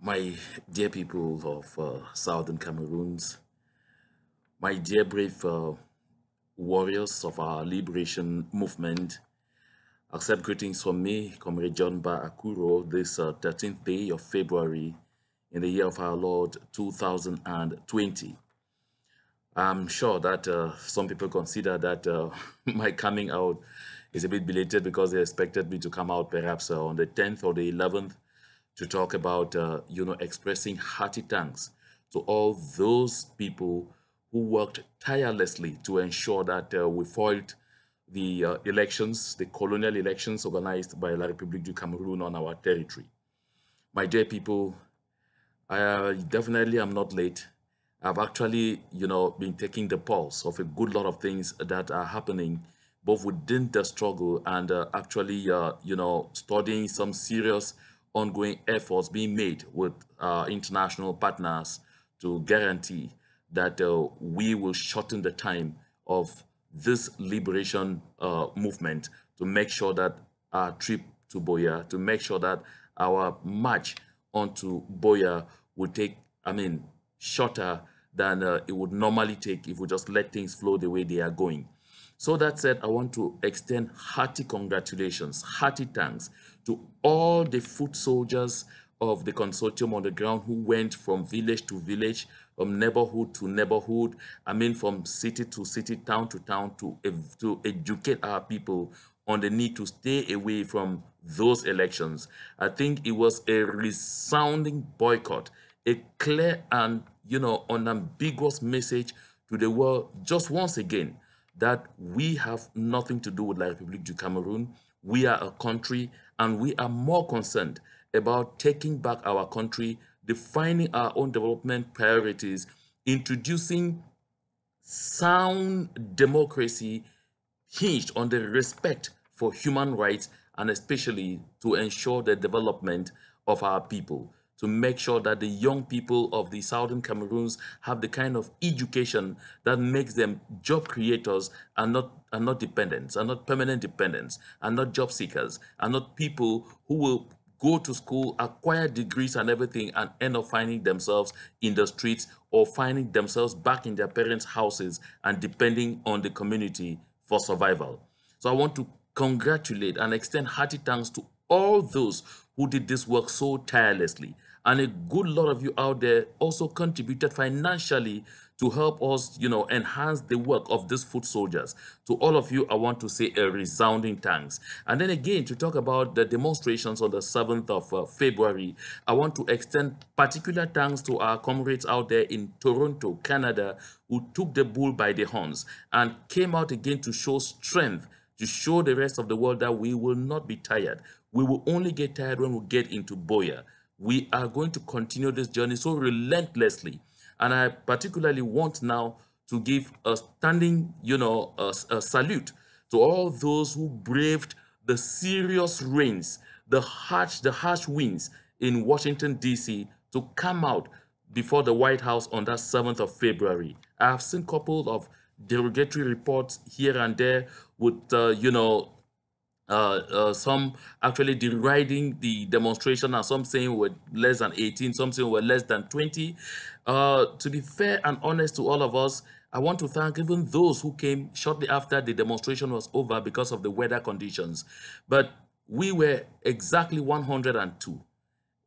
My dear people of Southern Cameroons, my dear brave warriors of our liberation movement, accept greetings from me, Comrade John Ba Akuro, this 13th day of February in the year of our Lord 2020. I'm sure that some people consider that my coming out is a bit belated because they expected me to come out perhaps on the 10th or the 11th to talk about, expressing hearty thanks to all those people who worked tirelessly to ensure that we foiled the elections, the colonial elections organized by La République du Cameroon on our territory. My dear people, I definitely am not late. I've actually, been taking the pulse of a good lot of things that are happening both within the struggle and actually, studying some serious ongoing efforts being made with international partners to guarantee that we will shorten the time of this liberation movement to make sure that our trip to Biya, to make sure that our march onto Biya would take, shorter than it would normally take if we just let things flow the way they are going. So that said, I want to extend hearty congratulations, hearty thanks to all the foot soldiers of the consortium on the ground who went from village to village, from neighborhood to neighborhood, from city to city, town to town, to educate our people on the need to stay away from those elections. I think it was a resounding boycott, a clear and unambiguous message to the world just once again that we have nothing to do with La République du Cameroon. We are a country and we are more concerned about taking back our country, defining our own development priorities, introducing sound democracy hinged on the respect for human rights and especially to ensure the development of our people, to make sure that the young people of the Southern Cameroons have the kind of education that makes them job creators and not dependents, and not permanent dependents, and not job seekers, and not people who will go to school, acquire degrees and everything, and end up finding themselves in the streets or finding themselves back in their parents' houses and depending on the community for survival. So I want to congratulate and extend hearty thanks to all those who did this work so tirelessly. And a good lot of you out there also contributed financially to help us, enhance the work of these foot soldiers. To all of you, I want to say a resounding thanks. And then again, to talk about the demonstrations on the 7th of February, I want to extend particular thanks to our comrades out there in Toronto, Canada, who took the bull by the horns and came out again to show strength, to show the rest of the world that we will not be tired. We will only get tired when we get into Biya. We are going to continue this journey so relentlessly. And I particularly want now to give a standing, a salute to all those who braved the serious rains, the harsh winds in Washington, D.C. to come out before the White House on that 7th of February. I have seen a couple of derogatory reports here and there with, some actually deriding the demonstration and some saying were less than 18, some saying were less than 20. To be fair and honest to all of us, I want to thank even those who came shortly after the demonstration was over because of the weather conditions. But we were exactly 102.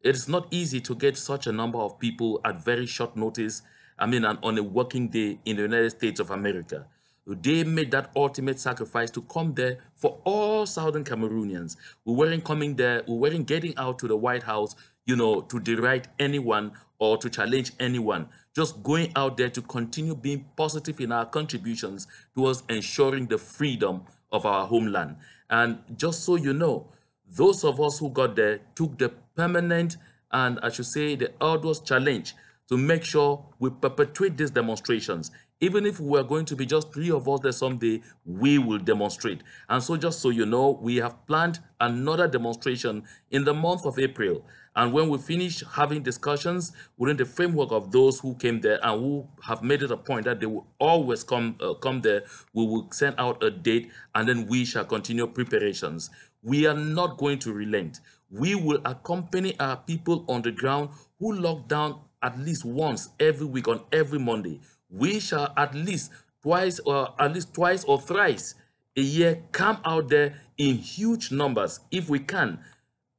It's not easy to get such a number of people at very short notice, and on a working day in the United States of America. They made that ultimate sacrifice to come there for all Southern Cameroonians. We weren't coming there, we weren't getting out to the White House, to deride anyone or to challenge anyone. Just going out there to continue being positive in our contributions towards ensuring the freedom of our homeland. And just so you know, those of us who got there took the permanent and I should say the arduous challenge to make sure we perpetuate these demonstrations. Even if we are going to be just 3 of us there someday, we will demonstrate. And so just so you know, we have planned another demonstration in the month of April. And when we finish having discussions within the framework of those who came there and who have made it a point that they will always come there, we will send out a date and then we shall continue preparations. We are not going to relent. We will accompany our people on the ground who lock down at least once every week on every Monday. We shall at least twice or thrice a year come out there in huge numbers if we can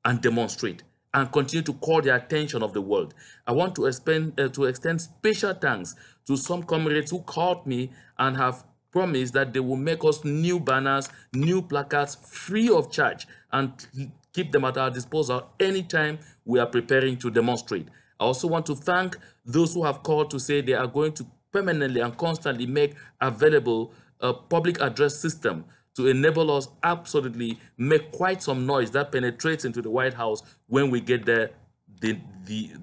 and demonstrate and continue to call the attention of the world. I want to extend special thanks to some comrades who called me and have promised that they will make us new banners, new placards free of charge and keep them at our disposal anytime we are preparing to demonstrate. I also want to thank those who have called to say they are going to permanently and constantly make available a public address system to enable us absolutely make quite some noise that penetrates into the White House when we get there the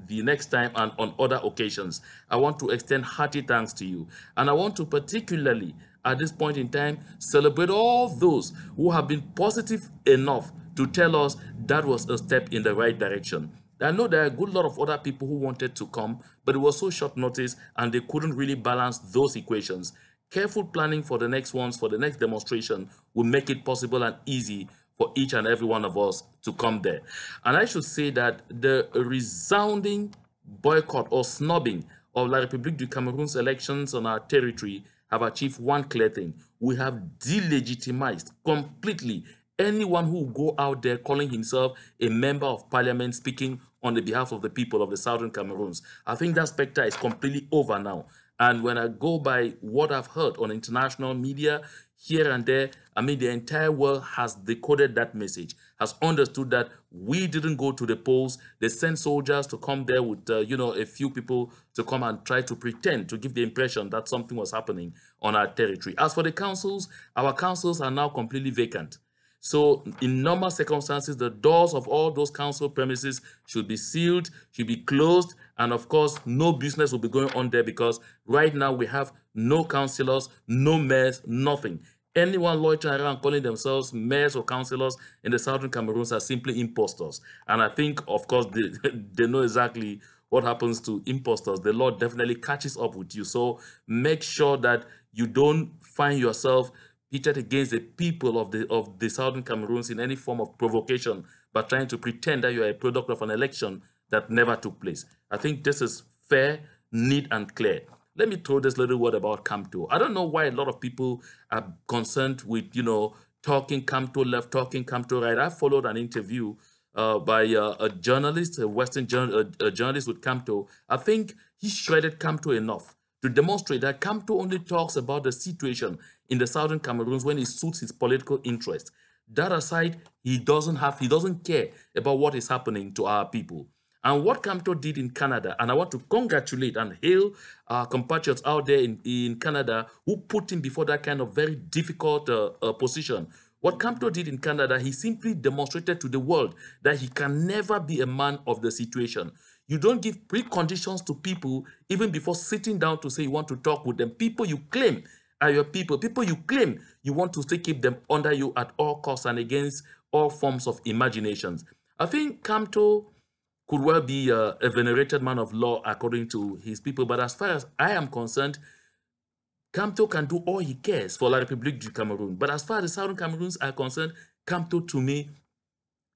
next time and on other occasions. I want to extend hearty thanks to you. And I want to particularly, at this point in time, celebrate all those who have been positive enough to tell us that was a step in the right direction. I know there are a good lot of other people who wanted to come, but it was so short notice and they couldn't really balance those equations. Careful planning for the next ones, for the next demonstration, will make it possible and easy for each and every one of us to come there. And I should say that the resounding boycott or snubbing of La République du Cameroon's elections on our territory have achieved one clear thing. We have delegitimized completely anyone who will go out there calling himself a member of parliament speaking on the behalf of the people of the Southern Cameroons. I think that specter is completely over now. And when I go by what I've heard on international media here and there, I mean, the entire world has decoded that message, has understood that we didn't go to the polls. They sent soldiers to come there with, a few people to come and try to pretend to give the impression that something was happening on our territory. As for the councils, our councils are now completely vacant. So in normal circumstances, the doors of all those council premises should be sealed, should be closed, and of course, no business will be going on there because right now we have no councillors, no mayors, nothing. Anyone loitering around calling themselves mayors or councillors in the Southern Cameroons are simply impostors. And I think, of course, they know exactly what happens to impostors. The law definitely catches up with you. So make sure that you don't find yourself pitted against the people of the Southern Cameroons in any form of provocation by trying to pretend that you are a product of an election that never took place. I think this is fair, neat, and clear. Let me throw this little word about Camto. I don't know why a lot of people are concerned with, talking Camto left, talking Camto right. I followed an interview by a journalist, a Western journalist with Camto. I think he shredded Camto enough to demonstrate that Camto only talks about the situation in the Southern Cameroons when it suits his political interest. That aside, he doesn't care about what is happening to our people. And what Camto did in Canada, and I want to congratulate and hail our compatriots out there in Canada who put him before that kind of very difficult position. What Camto did in Canada, he simply demonstrated to the world that he can never be a man of the situation. You don't give preconditions to people even before sitting down to say you want to talk with them. People you claim are your people you claim you want to still keep them under you at all costs and against all forms of imaginations. I think Camto could well be a venerated man of law according to his people, but as far as I am concerned, Camto can do all he cares for La République du Cameroon. But as far as the Southern Cameroons are concerned, Camto to me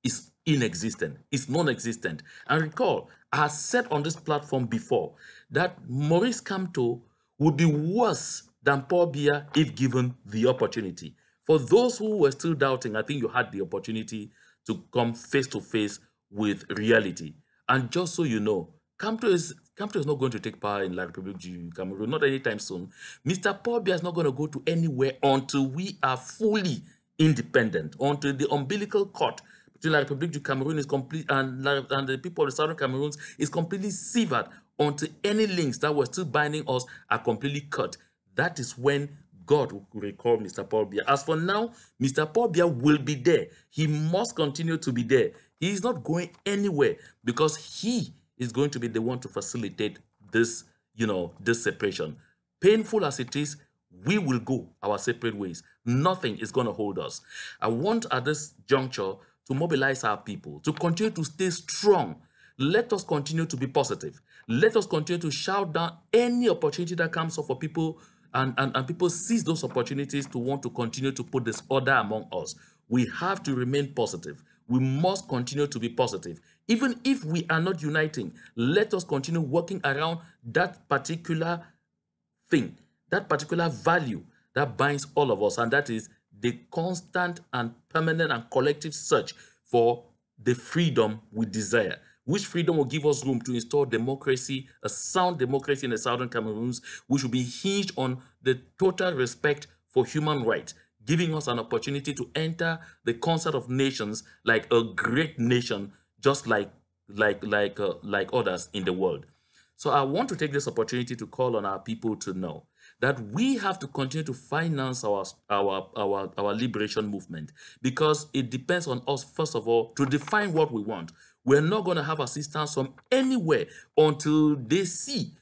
is inexistent, is non-existent. And recall, I have said on this platform before that Maurice Camto would be worse than Paul Biya if given the opportunity. For those who were still doubting, I think you had the opportunity to come face to face with reality. And just so you know, Camto is not going to take power in La République du Cameroon, not anytime soon. Mr. Paul Biya is not going to go to anywhere until we are fully independent, until the umbilical cord between La République du Cameroon is complete and the people of the Southern Cameroons is completely severed, until any links that were still binding us are completely cut. That is when God will recall Mr. Paul Biya. As for now, Mr. Paul Biya will be there. He must continue to be there. He is not going anywhere because he is going to be the one to facilitate this, this separation. Painful as it is, we will go our separate ways. Nothing is going to hold us. I want at this juncture to mobilize our people, to continue to stay strong. Let us continue to be positive. Let us continue to shout down any opportunity that comes up for people, and people seize those opportunities to want to continue to put this order among us. We have to remain positive. We must continue to be positive. Even if we are not uniting, let us continue working around that particular thing, that particular value that binds all of us, and that is the constant and permanent and collective search for the freedom we desire, which freedom will give us room to install democracy, a sound democracy in the Southern Cameroons, which will be hinged on the total respect for human rights, giving us an opportunity to enter the concert of nations like a great nation, just like others in the world. So I want to take this opportunity to call on our people to know that we have to continue to finance our liberation movement, because it depends on us, first of all, to define what we want. We're not going to have assistance from anywhere until they see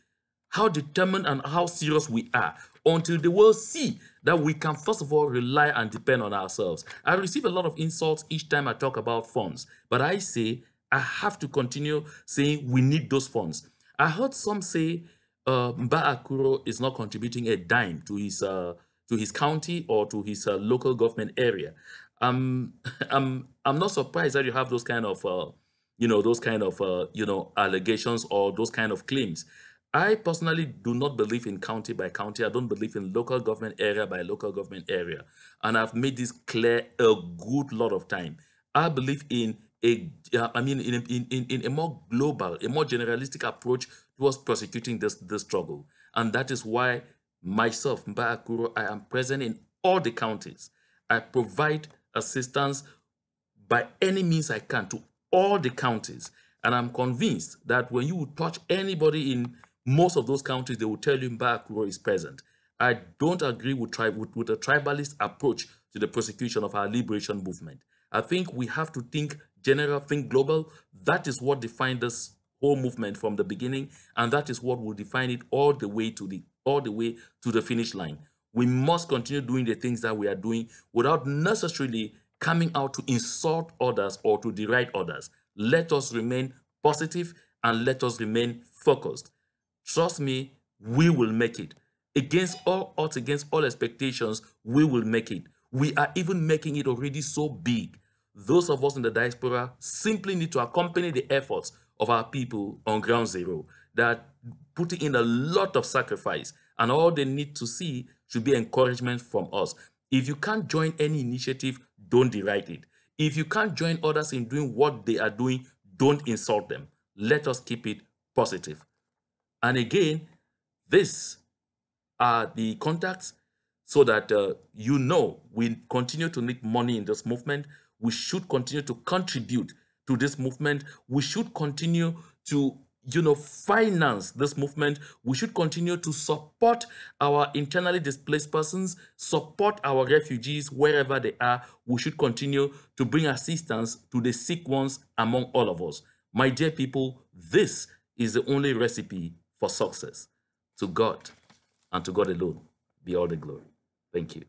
how determined and how serious we are, until they will see that we can, first of all, rely and depend on ourselves. I receive a lot of insults each time I talk about funds, but I say I have to continue saying we need those funds. I heard some say Mba Akuro is not contributing a dime to his county or to his local government area. I'm I'm not surprised that you have those kind of allegations or those kind of claims. I personally do not believe in county by county. I don't believe in local government area by local government area. And I've made this clear a good lot of time. I believe in in a more global, a more generalistic approach towards prosecuting this struggle. And that is why myself, Mba Akuro, I am present in all the counties. I provide assistance by any means I can to all the counties. And I'm convinced that when you touch anybody in most of those counties, they will tell you Mba Akuro is present. I don't agree with a tribalist approach to the prosecution of our liberation movement. I think we have to think general, think global. That is what defined this whole movement from the beginning, and that is what will define it all the way to the finish line. We must continue doing the things that we are doing without necessarily coming out to insult others or to deride others. Let us remain positive and let us remain focused. Trust me, we will make it. Against all odds, against all expectations, we will make it. We are even making it already so big. Those of us in the diaspora simply need to accompany the efforts of our people on ground zero that putting in a lot of sacrifice, and all they need to see should be encouragement from us. If you can't join any initiative, don't deride it. If you can't join others in doing what they are doing, don't insult them. Let us keep it positive. And again, these are the contacts so that we continue to make money in this movement. We should continue to contribute to this movement. We should continue to finance this movement. We should continue to support our internally displaced persons, support our refugees wherever they are. We should continue to bring assistance to the sick ones among all of us. My dear people, this is the only recipe for success. To God and to God alone be all the glory. Thank you.